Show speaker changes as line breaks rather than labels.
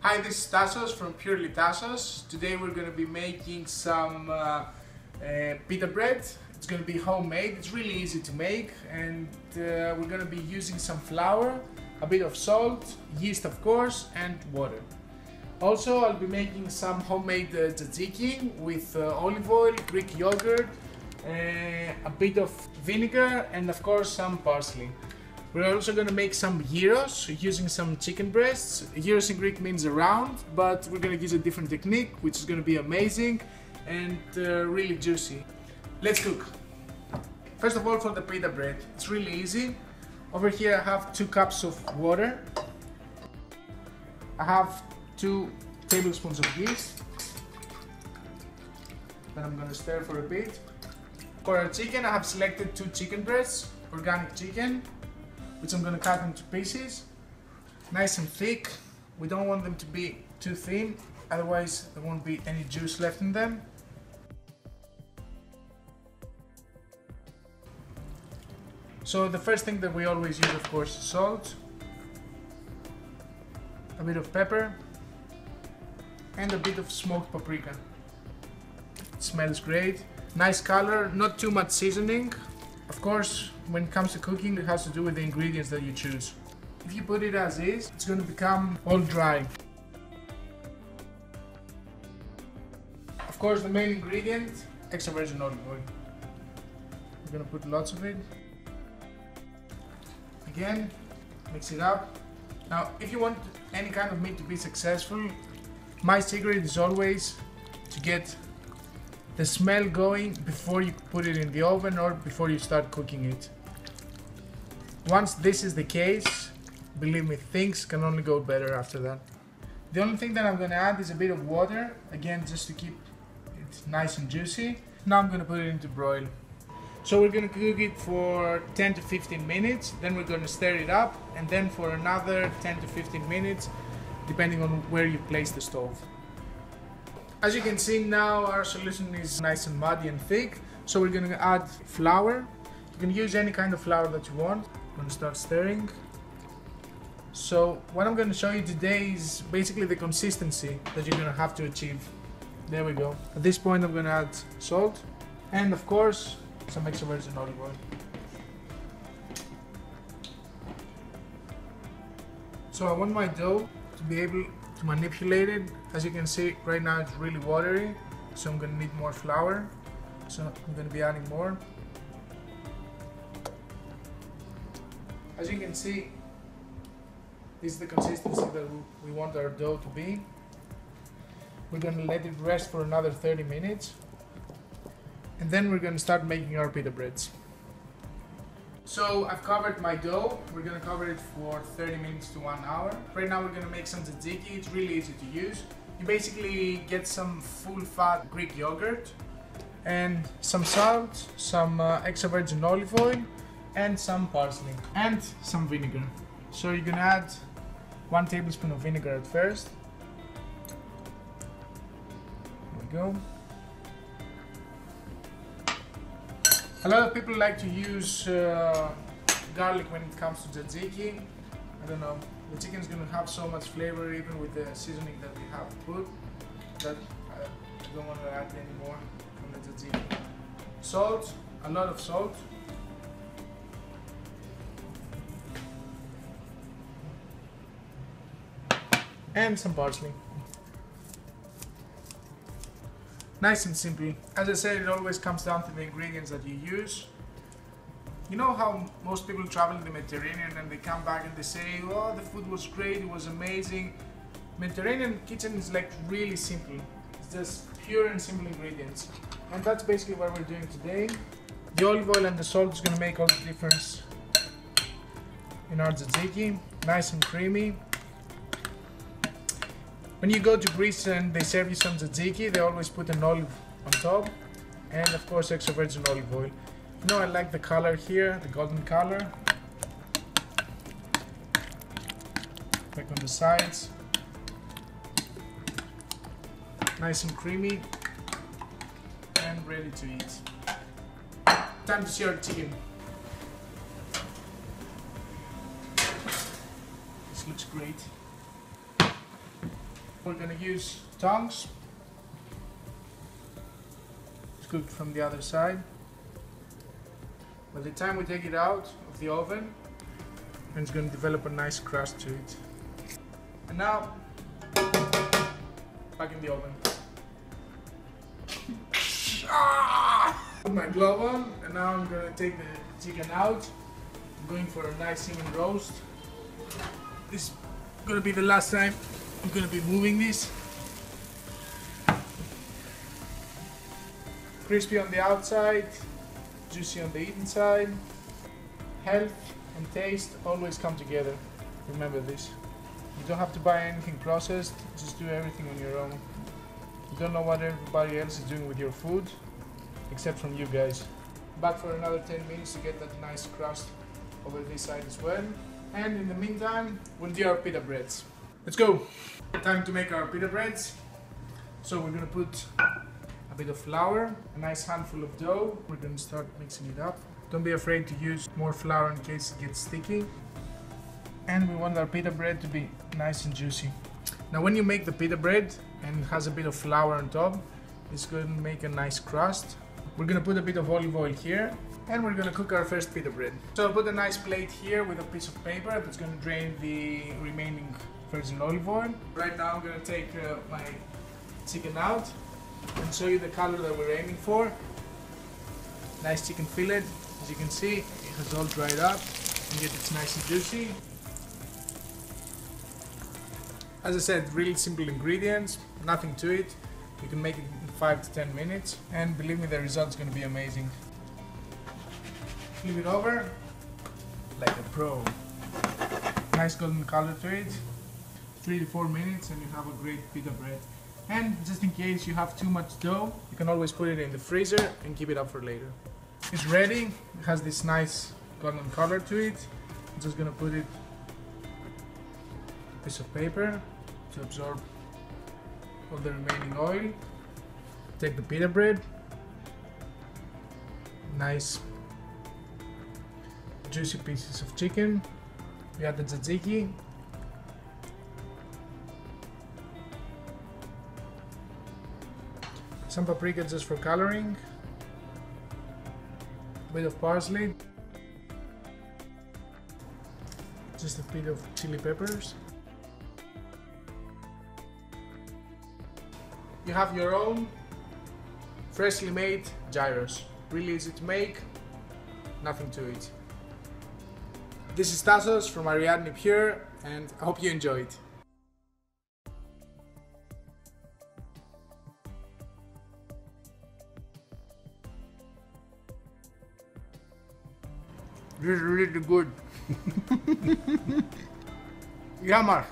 Hi, this is Tassos from Purely Tassos. Today we're going to be making some pita bread. It's going to be homemade. It's really easy to make, and we're going to be using some flour, a bit of salt, yeast of course, and water. Also, I'll be making some homemade tzatziki with olive oil, Greek yogurt, a bit of vinegar, and of course some parsley. We're also going to make some gyros using some chicken breasts. Gyros in Greek means around, but we're going to use a different technique, which is going to be amazing and really juicy. Let's cook. First of all, for the pita bread, it's really easy. Over here I have 2 cups of water. I have 2 tablespoons of yeast. Then I'm going to stir for a bit. For our chicken, I have selected 2 chicken breasts, organic chicken, which I'm going to cut into pieces, nice and thick. We don't want them to be too thin, otherwise there won't be any juice left in them. So the first thing that we always use, of course, is salt, a bit of pepper, and a bit of smoked paprika. It smells great, nice color, not too much seasoning. Of course, when it comes to cooking, it has to do with the ingredients that you choose. If you put it as is, it's going to become all dry. Of course, the main ingredient, extra virgin olive oil. We're going to put lots of it. Again, mix it up. Now, if you want any kind of meat to be successful, my secret is always to get the smell going before you put it in the oven or before you start cooking it. Once this is the case, believe me, things can only go better after that. The only thing that I'm going to add is a bit of water, again just to keep it nice and juicy. Now I'm going to put it into broil. So we're going to cook it for 10 to 15 minutes, then we're going to stir it up, and then for another 10 to 15 minutes, depending on where you place the stove. As you can see now, our solution is nice and muddy and thick, so we're going to add flour. You can use any kind of flour that you want. I'm going to start stirring. So what I'm going to show you today is basically the consistency that you're going to have to achieve. There we go. At this point I'm going to add salt and of course some extra virgin olive oil. So I want my dough to be able to manipulate it. As you can see right now it's really watery, so I'm going to need more flour, so I'm going to be adding more. As you can see, this is the consistency that we want our dough to be. We're going to let it rest for another 30 minutes and then we're going to start making our pita breads. So I've covered my dough. We're going to cover it for 30 minutes to 1 hour. Right now we're going to make some tzatziki. It's really easy to use. You basically get some full fat Greek yogurt and some salt, some extra virgin olive oil and some parsley and some vinegar. So you're going to add 1 tablespoon of vinegar at first. There we go. A lot of people like to use garlic when it comes to tzatziki. I don't know, the chicken is going to have so much flavor even with the seasoning that we have put that I don't want to add any more from the tzatziki. Salt, a lot of salt. And some parsley. Nice and simple. As I said, it always comes down to the ingredients that you use. You know how most people travel in the Mediterranean and they come back and they say, oh, the food was great, it was amazing. Mediterranean kitchen is like really simple. It's just pure and simple ingredients. And that's basically what we're doing today. The olive oil and the salt is going to make all the difference in our tzatziki. Nice and creamy. When you go to Greece and they serve you some tzatziki, they always put an olive on top and of course extra virgin olive oil. You know, I like the color here, the golden color. Back on the sides. Nice and creamy and ready to eat. Time to see our chicken. This looks great. We're gonna use tongs. It's cooked from the other side. By the time we take it out of the oven, it's gonna develop a nice crust to it. And now, back in the oven. Put my glove on, and now I'm gonna take the chicken out. I'm going for a nice even roast. This is gonna be the last time I'm gonna be moving this. Crispy on the outside, juicy on the inside. Health and taste always come together. Remember this. You don't have to buy anything processed, just do everything on your own. You don't know what everybody else is doing with your food, except from you guys. Back for another 10 minutes to get that nice crust over this side as well. And in the meantime, we'll do our pita breads. Let's go! Time to make our pita breads. So we're gonna put a bit of flour, a nice handful of dough. We're gonna start mixing it up. Don't be afraid to use more flour in case it gets sticky. And we want our pita bread to be nice and juicy. Now when you make the pita bread and it has a bit of flour on top, it's going to make a nice crust. We're gonna put a bit of olive oil here and we're gonna cook our first pita bread. So I'll put a nice plate here with a piece of paper that's gonna drain the remaining virgin olive oil. Right now I'm gonna take my chicken out and show you the color that we're aiming for. Nice chicken fillet. As you can see, it has all dried up and yet it's nice and juicy. As I said, really simple ingredients, nothing to it. You can make it in 5 to 10 minutes and believe me, the result's going to be amazing. Flip it over like a pro. Nice golden color to it. 3 to 4 minutes and you have a great pita bread. And just in case you have too much dough, you can always put it in the freezer and keep it up for later. It's ready. It has this nice golden color to it. I'm just gonna put it a piece of paper to absorb all the remaining oil. Take the pita bread. Nice juicy pieces of chicken. We add the tzatziki. Some paprika just for coloring. A bit of parsley. Just a bit of chili peppers. You have your own freshly made gyros. Really easy to make, nothing to it. This is Tassos from Ariadne Pure and I hope you enjoyed. This is really good. Yammer.